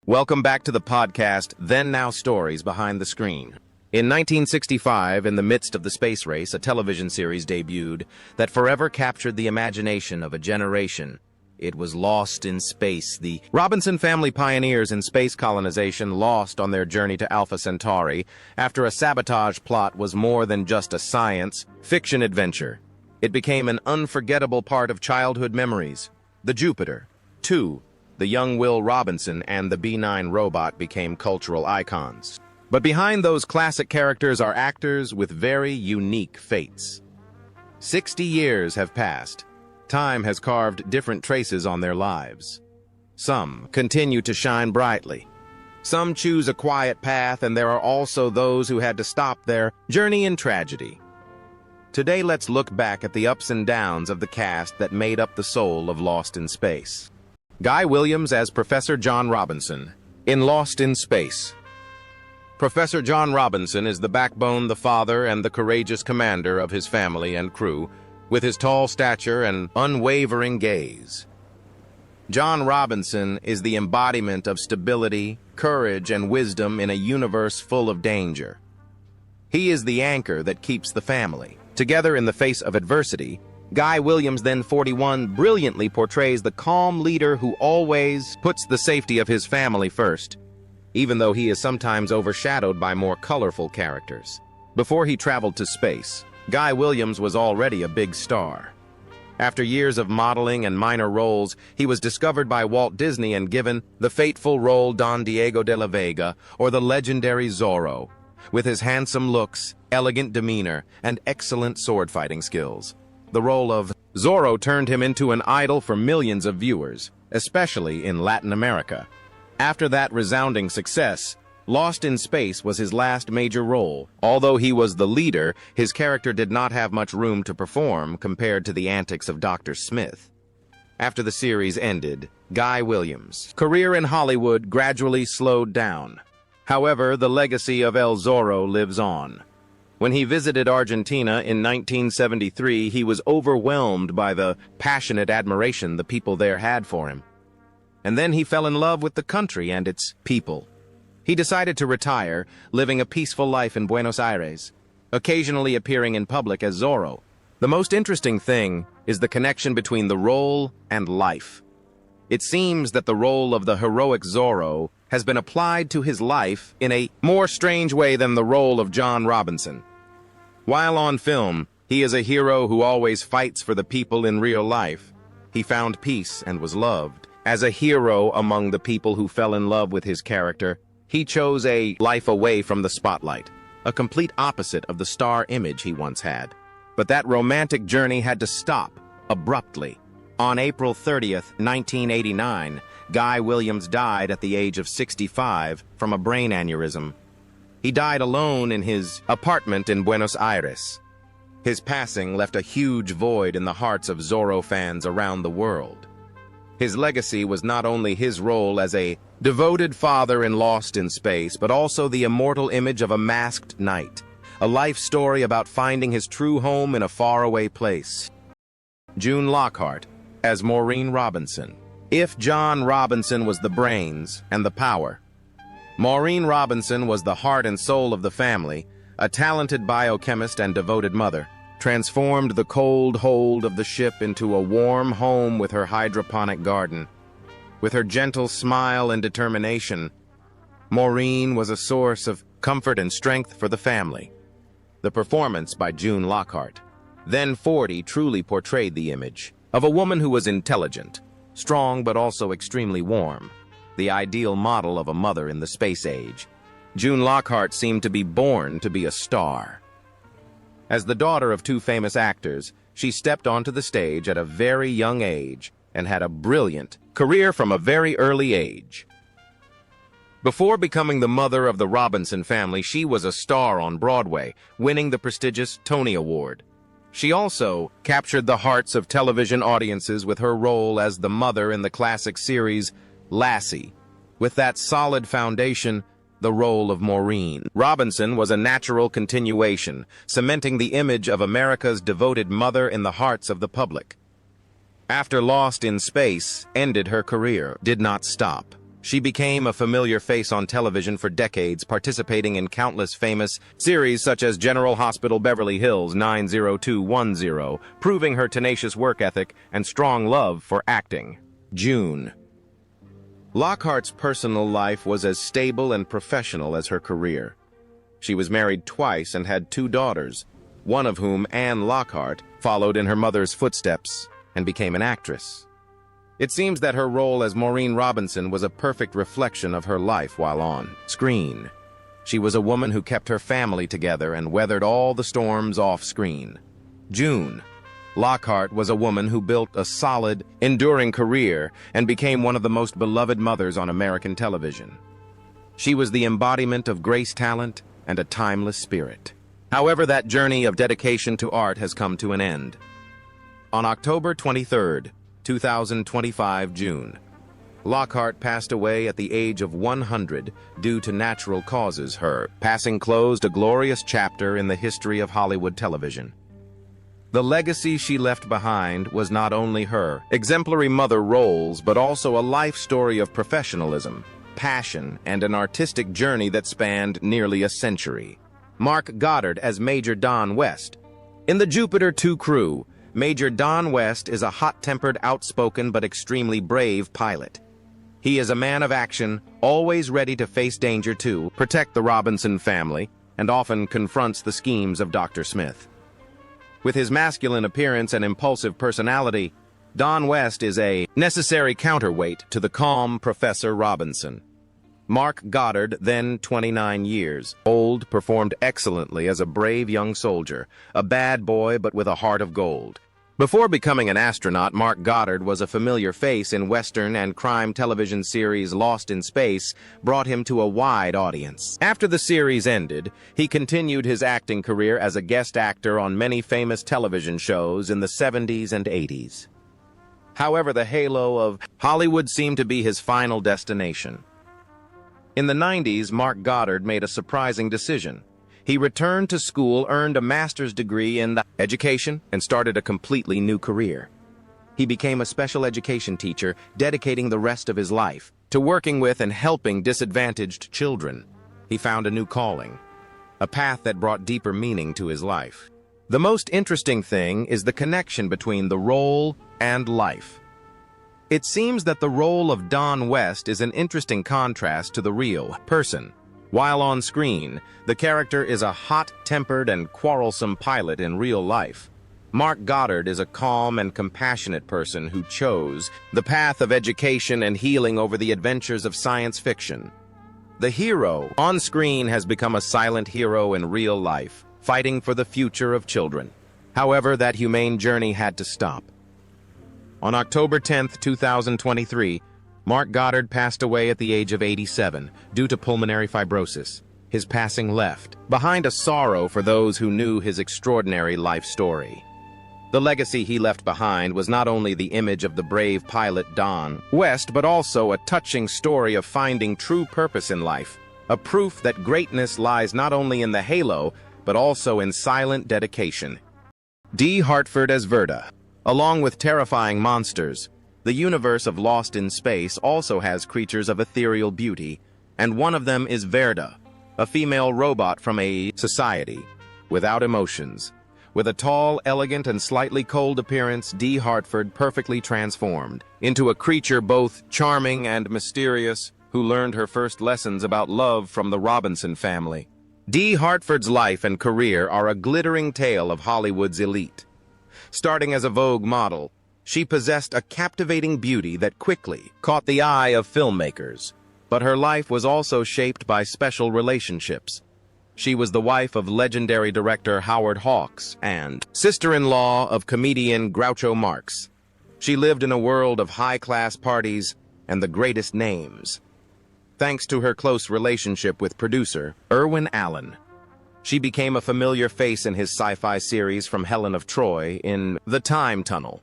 Welcome back to the podcast, Then Now Stories Behind the Screen. In 1965, in the midst of the space race, a television series debuted that forever captured the imagination of a generation. It was Lost in Space. The Robinson family pioneers in space colonization lost on their journey to Alpha Centauri after a sabotage plot was more than just a science fiction adventure. It became an unforgettable part of childhood memories. The Jupiter, 2, the young Will Robinson, and the B-9 robot became cultural icons. But behind those classic characters are actors with very unique fates. 60 years have passed. Time has carved different traces on their lives. Some continue to shine brightly. Some choose a quiet path, and there are also those who had to stop their journey in tragedy. Today, let's look back at the ups and downs of the cast that made up the soul of Lost in Space. Guy Williams as Professor John Robinson in Lost in Space. Professor John Robinson is the backbone, the father, and the courageous commander of his family and crew, with his tall stature and unwavering gaze. John Robinson is the embodiment of stability, courage, and wisdom in a universe full of danger. He is the anchor that keeps the family together in the face of adversity. Guy Williams, then 41, brilliantly portrays the calm leader who always puts the safety of his family first, even though he is sometimes overshadowed by more colorful characters. Before he traveled to space, Guy Williams was already a big star. After years of modeling and minor roles, he was discovered by Walt Disney and given the fateful role Don Diego de la Vega, or the legendary Zorro, with his handsome looks, elegant demeanor, and excellent sword-fighting skills. The role of Zorro turned him into an idol for millions of viewers, especially in Latin America. After that resounding success, Lost in Space was his last major role. Although he was the leader, his character did not have much room to perform compared to the antics of Dr. Smith. After the series ended, Guy Williams' career in Hollywood gradually slowed down. However, the legacy of El Zorro lives on. When he visited Argentina in 1973, he was overwhelmed by the passionate admiration the people there had for him. And then he fell in love with the country and its people. He decided to retire, living a peaceful life in Buenos Aires, occasionally appearing in public as Zorro. The most interesting thing is the connection between the role and life. It seems that the role of the heroic Zorro has been applied to his life in a more strange way than the role of John Robinson. While on film, he is a hero who always fights for the people. In real life, he found peace and was loved. As a hero among the people who fell in love with his character, he chose a life away from the spotlight, a complete opposite of the star image he once had. But that romantic journey had to stop abruptly. On April 30th, 1989, Guy Williams died at the age of 65 from a brain aneurysm. He died alone in his apartment in Buenos Aires. His passing left a huge void in the hearts of Zorro fans around the world. His legacy was not only his role as a devoted father in Lost in Space, but also the immortal image of a masked knight, a life story about finding his true home in a faraway place. June Lockhart as Maureen Robinson. If John Robinson was the brains and the power, Maureen Robinson was the heart and soul of the family, a talented biochemist and devoted mother. Transformed the cold hold of the ship into a warm home with her hydroponic garden. With her gentle smile and determination, Maureen was a source of comfort and strength for the family. The performance by June Lockhart, then 40, truly portrayed the image of a woman who was intelligent, strong but also extremely warm, the ideal model of a mother in the space age. June Lockhart seemed to be born to be a star. As the daughter of two famous actors, she stepped onto the stage at a very young age and had a brilliant career from a very early age. Before becoming the mother of the Robinson family, she was a star on Broadway, winning the prestigious Tony Award. She also captured the hearts of television audiences with her role as the mother in the classic series Lassie. With that solid foundation, the role of Maureen Robinson was a natural continuation, cementing the image of America's devoted mother in the hearts of the public. After Lost in Space ended, her career did not stop. She became a familiar face on television for decades, participating in countless famous series such as General Hospital Beverly Hills 90210, proving her tenacious work ethic and strong love for acting. June. Lockhart's personal life was as stable and professional as her career. She was married twice and had 2 daughters, one of whom, Anne Lockhart, followed in her mother's footsteps and became an actress. It seems that her role as Maureen Robinson was a perfect reflection of her life while on screen. She was a woman who kept her family together and weathered all the storms off-screen. June. Lockhart was a woman who built a solid, enduring career and became one of the most beloved mothers on American television. She was the embodiment of grace, talent, and a timeless spirit. However, that journey of dedication to art has come to an end. On October 23rd, 2025 June, Lockhart passed away at the age of 100 due to natural causes. Her passing closed a glorious chapter in the history of Hollywood television. The legacy she left behind was not only her exemplary mother roles, but also a life story of professionalism, passion, and an artistic journey that spanned nearly a century. Mark Goddard as Major Don West. In the Jupiter 2 crew, Major Don West is a hot-tempered, outspoken, but extremely brave pilot. He is a man of action, always ready to face danger to protect the Robinson family, and often confronts the schemes of Dr. Smith. With his masculine appearance and impulsive personality, Don West is a necessary counterweight to the calm Professor Robinson. Mark Goddard, then 29 years old, performed excellently as a brave young soldier, a bad boy but with a heart of gold. Before becoming an astronaut, Mark Goddard was a familiar face in Western and crime television series Lost in Space, brought him to a wide audience. After the series ended, he continued his acting career as a guest actor on many famous television shows in the 70s and 80s. However, the halo of Hollywood seemed to be his final destination. In the 90s, Mark Goddard made a surprising decision. He returned to school, earned a master's degree in education, and started a completely new career. He became a special education teacher, dedicating the rest of his life to working with and helping disadvantaged children. He found a new calling, a path that brought deeper meaning to his life. The most interesting thing is the connection between the role and life. It seems that the role of Don West is an interesting contrast to the real person. While on screen, the character is a hot-tempered and quarrelsome pilot in real life. Mark Goddard is a calm and compassionate person who chose the path of education and healing over the adventures of science fiction. The hero on screen has become a silent hero in real life, fighting for the future of children. However, that humane journey had to stop. On October 10, 2023, Mark Goddard passed away at the age of 87 due to pulmonary fibrosis. His passing left behind a sorrow for those who knew his extraordinary life story. The legacy he left behind was not only the image of the brave pilot Don West, but also a touching story of finding true purpose in life, a proof that greatness lies not only in the halo, but also in silent dedication. D. Hartford as Verda. Along with terrifying monsters, the universe of Lost in Space also has creatures of ethereal beauty, and one of them is Verda, a female robot from a society without emotions. With a tall, elegant, and slightly cold appearance, D. Hartford perfectly transformed into a creature both charming and mysterious, who learned her first lessons about love from the Robinson family. D. Hartford's life and career are a glittering tale of Hollywood's elite. Starting as a Vogue model, she possessed a captivating beauty that quickly caught the eye of filmmakers. But her life was also shaped by special relationships. She was the wife of legendary director Howard Hawks and sister-in-law of comedian Groucho Marx. She lived in a world of high-class parties and the greatest names. Thanks to her close relationship with producer Irwin Allen, she became a familiar face in his sci-fi series from Helen of Troy in The Time Tunnel.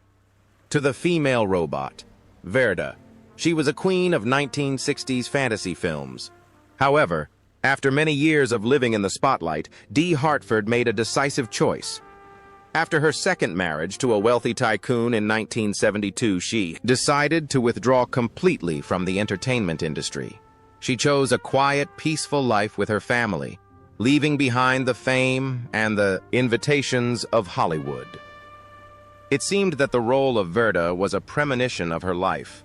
To the female robot, Verda, she was a queen of 1960s fantasy films. However, after many years of living in the spotlight, D. Hartford made a decisive choice. After her second marriage to a wealthy tycoon in 1972, she decided to withdraw completely from the entertainment industry. She chose a quiet, peaceful life with her family, leaving behind the fame and the invitations of Hollywood. It seemed that the role of Verda was a premonition of her life.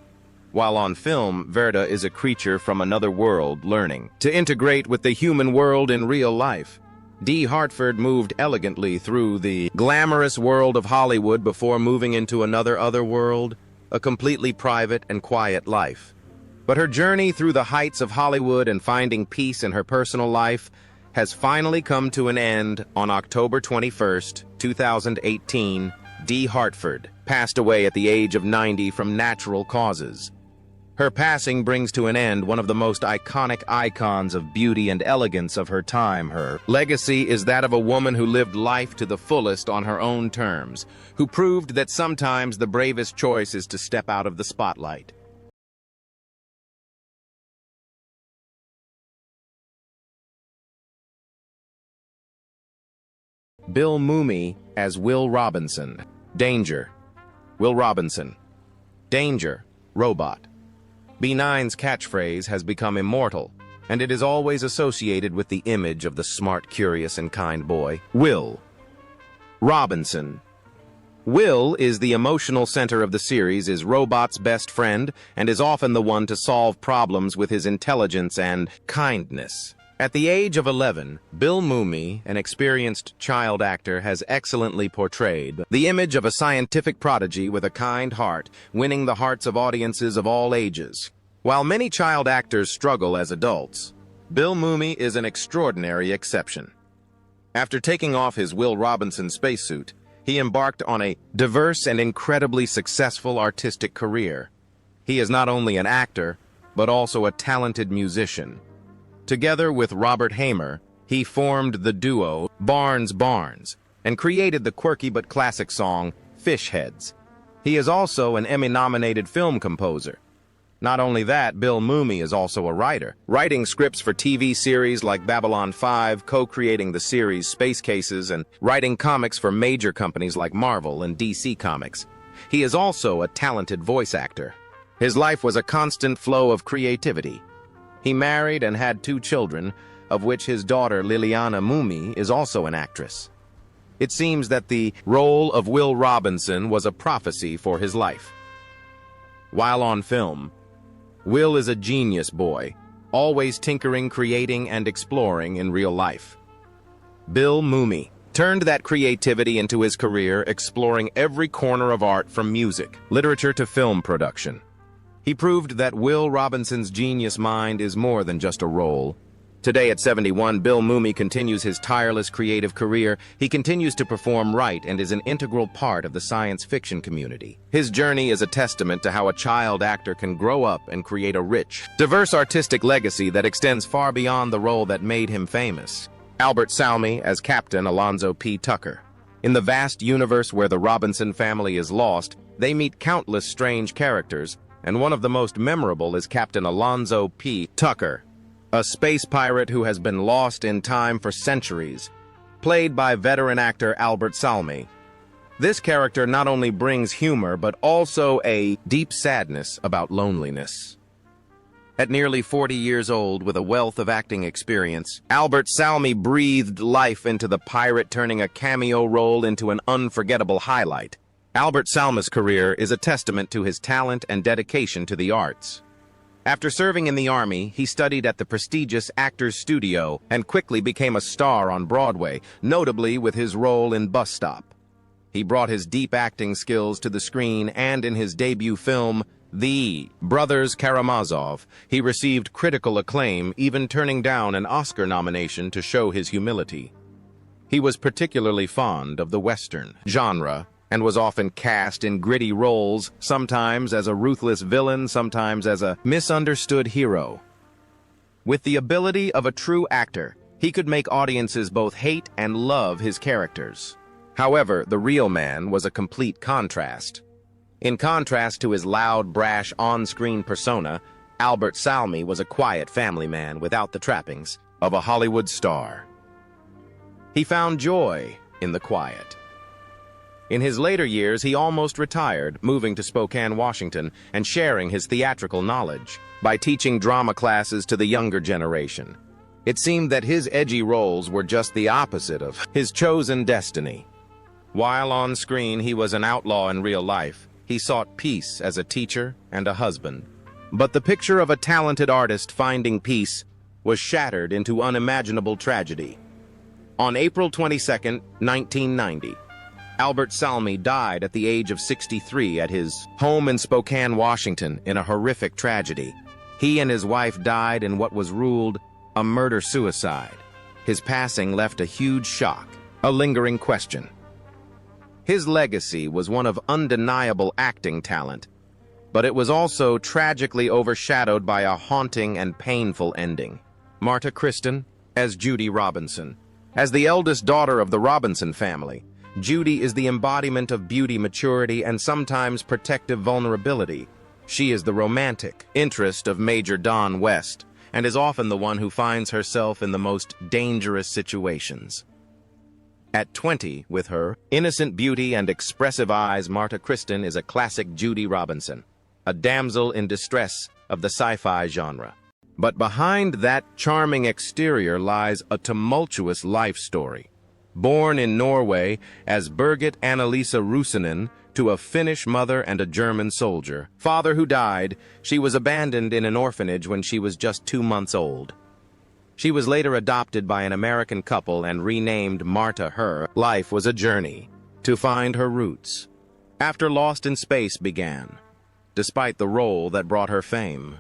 While on film, Verda is a creature from another world learning to integrate with the human world in real life. Dee Hartford moved elegantly through the glamorous world of Hollywood before moving into another world, a completely private and quiet life. But her journey through the heights of Hollywood and finding peace in her personal life has finally come to an end on October 21st, 2018. Dee Hartford passed away at the age of 90 from natural causes. Her passing brings to an end one of the most iconic icons of beauty and elegance of her time. Her legacy is that of a woman who lived life to the fullest on her own terms, who proved that sometimes the bravest choice is to step out of the spotlight. Bill Mumy as Will Robinson. Danger. Will Robinson. Danger. Robot. B9's catchphrase has become immortal, and it is always associated with the image of the smart, curious, and kind boy, Will Robinson. Will is the emotional center of the series, is Robot's best friend, and is often the one to solve problems with his intelligence and kindness. At the age of 11, Bill Mumy, an experienced child actor, has excellently portrayed the image of a scientific prodigy with a kind heart, winning the hearts of audiences of all ages. While many child actors struggle as adults, Bill Mumy is an extraordinary exception. After taking off his Will Robinson spacesuit, he embarked on a diverse and incredibly successful artistic career. He is not only an actor, but also a talented musician. Together with Robert Hamer, he formed the duo Barnes and created the quirky but classic song Fish Heads. He is also an Emmy-nominated film composer. Not only that, Bill Mumy is also a writer, writing scripts for TV series like Babylon 5, co-creating the series Space Cases, and writing comics for major companies like Marvel and DC Comics. He is also a talented voice actor. His life was a constant flow of creativity. He married and had 2 children, of which his daughter Liliana Mumy is also an actress. It seems that the role of Will Robinson was a prophecy for his life. While on film, Will is a genius boy, always tinkering, creating, and exploring in real life. Bill Mumy turned that creativity into his career, exploring every corner of art from music, literature to film production. He proved that Will Robinson's genius mind is more than just a role. Today at 71, Bill Mumy continues his tireless creative career. He continues to perform right and is an integral part of the science fiction community. His journey is a testament to how a child actor can grow up and create a rich, diverse artistic legacy that extends far beyond the role that made him famous. Albert Salmi as Captain Alonzo P. Tucker. In the vast universe where the Robinson family is lost, they meet countless strange characters, and one of the most memorable is Captain Alonzo P. Tucker, a space pirate who has been lost in time for centuries, played by veteran actor Albert Salmi. This character not only brings humor, but also a deep sadness about loneliness. At nearly 40 years old, with a wealth of acting experience, Albert Salmi breathed life into the pirate, turning a cameo role into an unforgettable highlight. Albert Salmi's career is a testament to his talent and dedication to the arts. After serving in the Army, he studied at the prestigious Actors Studio and quickly became a star on Broadway, notably with his role in Bus Stop. He brought his deep acting skills to the screen, and in his debut film, The Brothers Karamazov, he received critical acclaim, even turning down an Oscar nomination to show his humility. He was particularly fond of the Western genre, and was often cast in gritty roles, sometimes as a ruthless villain, sometimes as a misunderstood hero. With the ability of a true actor, he could make audiences both hate and love his characters. However, the real man was a complete contrast. In contrast to his loud, brash, on-screen persona, Albert Salmi was a quiet family man without the trappings of a Hollywood star. He found joy in the quiet. In his later years, he almost retired, moving to Spokane, Washington, and sharing his theatrical knowledge by teaching drama classes to the younger generation. It seemed that his edgy roles were just the opposite of his chosen destiny. While on screen he was an outlaw in real life, he sought peace as a teacher and a husband. But the picture of a talented artist finding peace was shattered into unimaginable tragedy. On April 22, 1990, Albert Salmi died at the age of 63 at his home in Spokane, Washington, in a horrific tragedy. He and his wife died in what was ruled a murder-suicide. His passing left a huge shock, a lingering question. His legacy was one of undeniable acting talent, but it was also tragically overshadowed by a haunting and painful ending. Marta Kristen as Judy Robinson. As the eldest daughter of the Robinson family, Judy is the embodiment of beauty, maturity, and sometimes protective vulnerability. She is the romantic interest of Major Don West, and is often the one who finds herself in the most dangerous situations. At 20, with her innocent beauty and expressive eyes, Marta Kristen is a classic Judy Robinson, a damsel in distress of the sci-fi genre. But behind that charming exterior lies a tumultuous life story. Born in Norway as Birgit Annalisa Rusanen to a Finnish mother and a German soldier, father who died, she was abandoned in an orphanage when she was just 2 months old. She was later adopted by an American couple and renamed Marta. Her life was a journey to find her roots. After Lost in Space began, despite the role that brought her fame,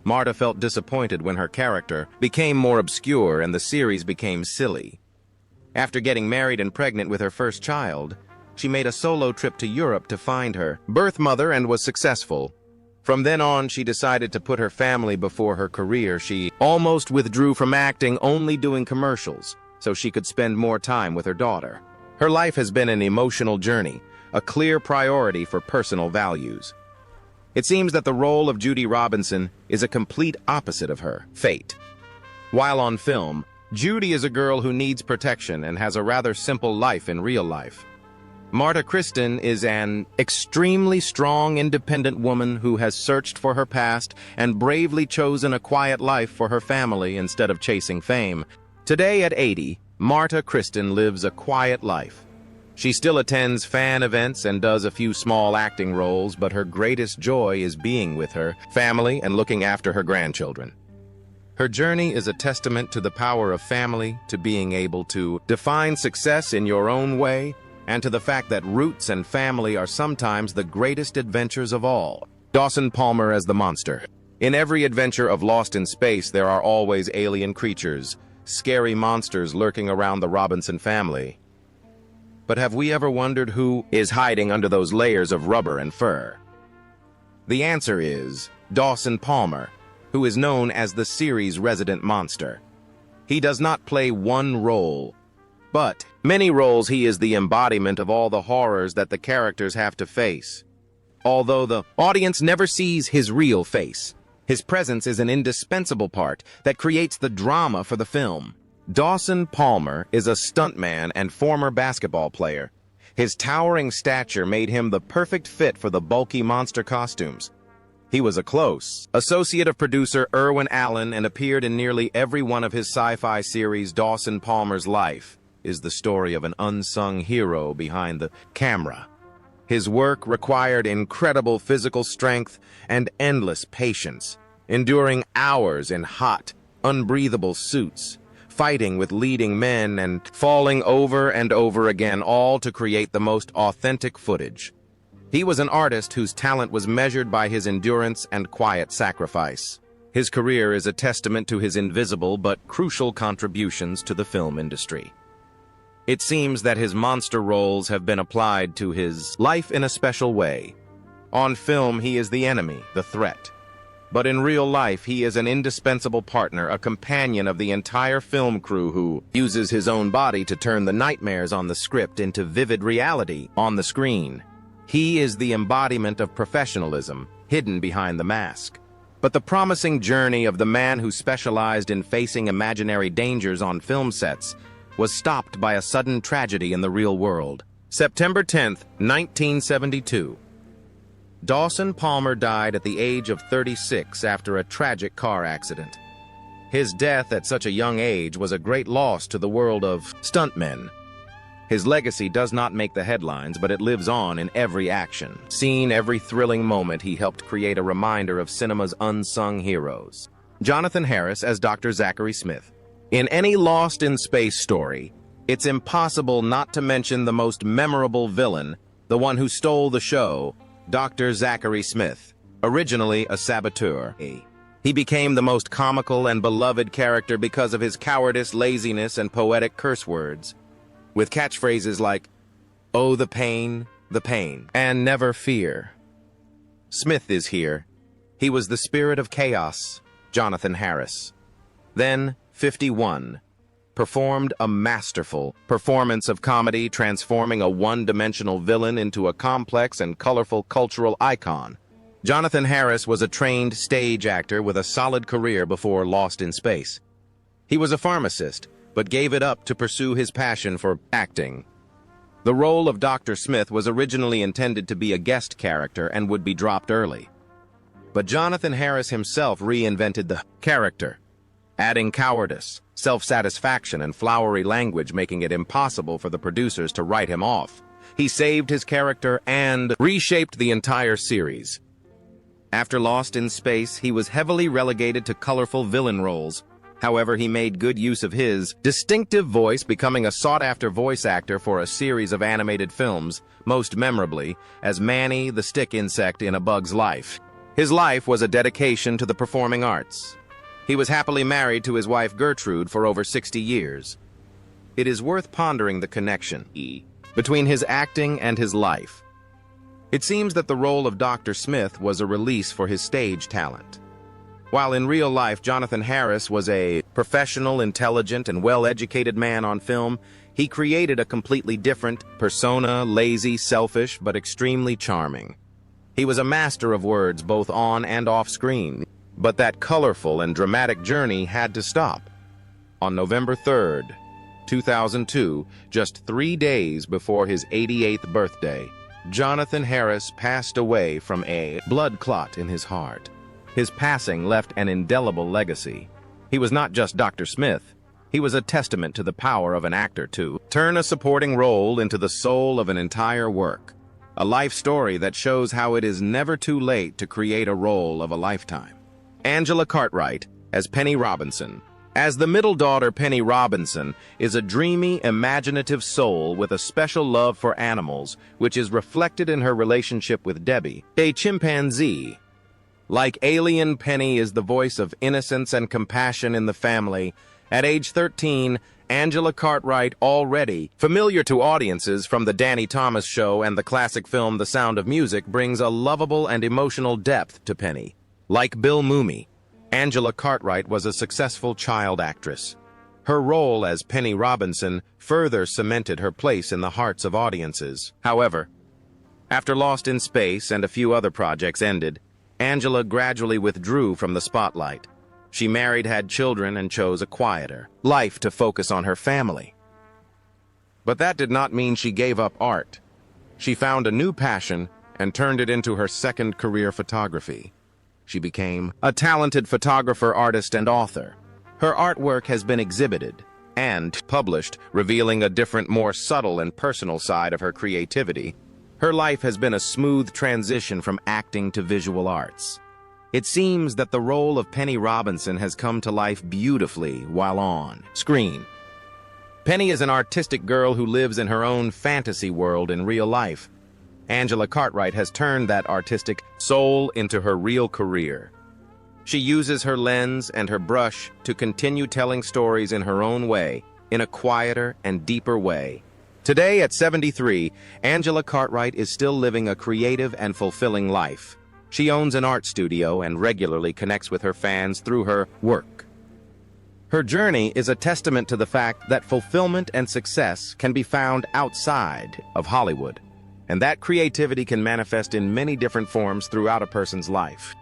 Marta felt disappointed when her character became more obscure and the series became silly. After getting married and pregnant with her first child, she made a solo trip to Europe to find her birth mother and was successful. From then on, she decided to put her family before her career. She almost withdrew from acting, only doing commercials, so she could spend more time with her daughter. Her life has been an emotional journey, a clear priority for personal values. It seems that the role of Judy Robinson is a complete opposite of her fate. While on film, Judy is a girl who needs protection and has a rather simple life in real life. Marta Kristen is an extremely strong, independent woman who has searched for her past and bravely chosen a quiet life for her family instead of chasing fame. Today at 80, Marta Kristen lives a quiet life. She still attends fan events and does a few small acting roles, but her greatest joy is being with her family and looking after her grandchildren. Her journey is a testament to the power of family, to being able to define success in your own way, and to the fact that roots and family are sometimes the greatest adventures of all. Dawson Palmer as the monster. In every adventure of Lost in Space, there are always alien creatures, scary monsters lurking around the Robinson family. But have we ever wondered who is hiding under those layers of rubber and fur? The answer is Dawson Palmer, who is known as the series' resident monster. He does not play one role, but many roles. He is the embodiment of all the horrors that the characters have to face. Although the audience never sees his real face, his presence is an indispensable part that creates the drama for the film. Dawson Palmer is a stuntman and former basketball player. His towering stature made him the perfect fit for the bulky monster costumes. He was a close associate of producer Irwin Allen and appeared in nearly every one of his sci-fi series. Dawson Palmer's life is the story of an unsung hero behind the camera. His work required incredible physical strength and endless patience, enduring hours in hot, unbreathable suits, fighting with leading men and falling over and over again, all to create the most authentic footage. He was an artist whose talent was measured by his endurance and quiet sacrifice. His career is a testament to his invisible but crucial contributions to the film industry. It seems that his monster roles have been applied to his life in a special way. On film, he is the enemy, the threat. But in real life, he is an indispensable partner, a companion of the entire film crew who uses his own body to turn the nightmares on the script into vivid reality on the screen. He is the embodiment of professionalism, hidden behind the mask. But the promising journey of the man who specialized in facing imaginary dangers on film sets was stopped by a sudden tragedy in the real world. September 10th, 1972. Dawson Palmer died at the age of 36 after a tragic car accident. His death at such a young age was a great loss to the world of stuntmen. His legacy does not make the headlines, but it lives on in every action. Seen every thrilling moment, he helped create a reminder of cinema's unsung heroes. Jonathan Harris as Dr. Zachary Smith. In any Lost in Space story, it's impossible not to mention the most memorable villain, the one who stole the show, Dr. Zachary Smith, originally a saboteur. He became the most comical and beloved character because of his cowardice, laziness, and poetic curse words, with catchphrases like, "Oh, the pain," and "Never fear." Smith is here. He was the spirit of chaos, Jonathan Harris. Then, 51, performed a masterful performance of comedy, transforming a one-dimensional villain into a complex and colorful cultural icon. Jonathan Harris was a trained stage actor with a solid career before Lost in Space. He was a pharmacist, but gave it up to pursue his passion for acting. The role of Dr. Smith was originally intended to be a guest character and would be dropped early. But Jonathan Harris himself reinvented the character, adding cowardice, self-satisfaction, and flowery language, making it impossible for the producers to write him off. He saved his character and reshaped the entire series. After Lost in Space, he was heavily relegated to colorful villain roles. However, he made good use of his distinctive voice, becoming a sought-after voice actor for a series of animated films, most memorably as Manny the stick insect in A Bug's Life. His life was a dedication to the performing arts. He was happily married to his wife Gertrude for over 60 years. It is worth pondering the connection between his acting and his life. It seems that the role of Dr. Smith was a release for his stage talent. While in real life, Jonathan Harris was a professional, intelligent, and well-educated man on film, he created a completely different persona, lazy, selfish, but extremely charming. He was a master of words both on and off screen. But that colorful and dramatic journey had to stop. On November 3rd, 2002, just 3 days before his 88th birthday, Jonathan Harris passed away from a blood clot in his heart. His passing left an indelible legacy. He was not just Dr. Smith. He was a testament to the power of an actor to turn a supporting role into the soul of an entire work. A life story that shows how it is never too late to create a role of a lifetime. Angela Cartwright as Penny Robinson. As the middle daughter, Penny Robinson is a dreamy, imaginative soul with a special love for animals, which is reflected in her relationship with Debbie, a chimpanzee. Like Alien, Penny is the voice of innocence and compassion in the family. At age 13, Angela Cartwright, already familiar to audiences from The Danny Thomas Show and the classic film The Sound of Music, brings a lovable and emotional depth to Penny. Like Bill Mumy, Angela Cartwright was a successful child actress. Her role as Penny Robinson further cemented her place in the hearts of audiences. However, after Lost in Space and a few other projects ended, Angela gradually withdrew from the spotlight. She married, had children, and chose a quieter life to focus on her family. But that did not mean she gave up art. She found a new passion and turned it into her second career, photography. She became a talented photographer, artist, and author. Her artwork has been exhibited and published, revealing a different, more subtle and personal side of her creativity. Her life has been a smooth transition from acting to visual arts. It seems that the role of Penny Robinson has come to life beautifully while on screen. Penny is an artistic girl who lives in her own fantasy world in real life. Angela Cartwright has turned that artistic soul into her real career. She uses her lens and her brush to continue telling stories in her own way, in a quieter and deeper way. Today, at 73, Angela Cartwright is still living a creative and fulfilling life. She owns an art studio and regularly connects with her fans through her work. Her journey is a testament to the fact that fulfillment and success can be found outside of Hollywood, and that creativity can manifest in many different forms throughout a person's life.